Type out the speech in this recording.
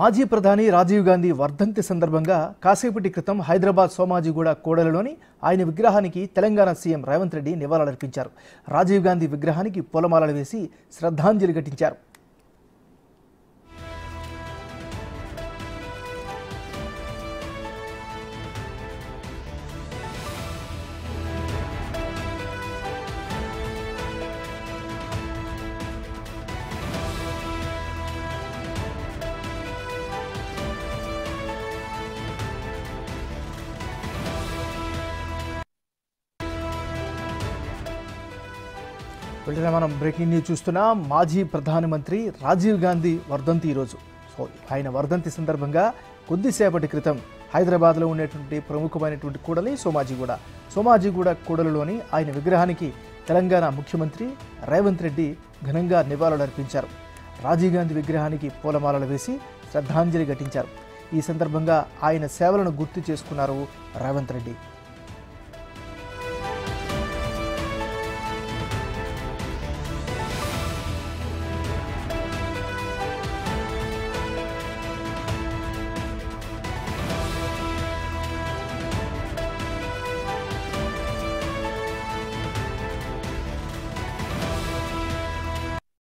మాజీ ప్రధాని రాజీవ్ గాంధీ వర్ధంతి సందర్భంగా కాసేపటి క్రితం హైదరాబాద్ సోమాజిగూడ కూడలిలోని ఆయన విగ్రహానికి తెలంగాణ సీఎం రేవంత్ రెడ్డి నివాళులర్పించారు. రాజీవ్ గాంధీ విగ్రహానికి పూలమాలలు వేసి శ్రద్ధాంజలి ఘటించారు. వెంటనే మనం బ్రేకింగ్ న్యూస్ చూస్తున్నాం. మాజీ ప్రధానమంత్రి రాజీవ్ గాంధీ వర్ధంతి ఈరోజు. ఆయన వర్ధంతి సందర్భంగా కొద్దిసేపటి క్రితం హైదరాబాద్లో ఉండేటువంటి ప్రముఖమైనటువంటి కూడలి సోమాజిగూడ కూడలిలోని ఆయన విగ్రహానికి తెలంగాణ ముఖ్యమంత్రి రేవంత్ రెడ్డి ఘనంగా నివాళులర్పించారు. రాజీవ్ గాంధీ విగ్రహానికి పూలమాలలు వేసి శ్రద్ధాంజలి ఘటించారు. ఈ సందర్భంగా ఆయన సేవలను గుర్తు చేసుకున్నారు రేవంత్ రెడ్డి.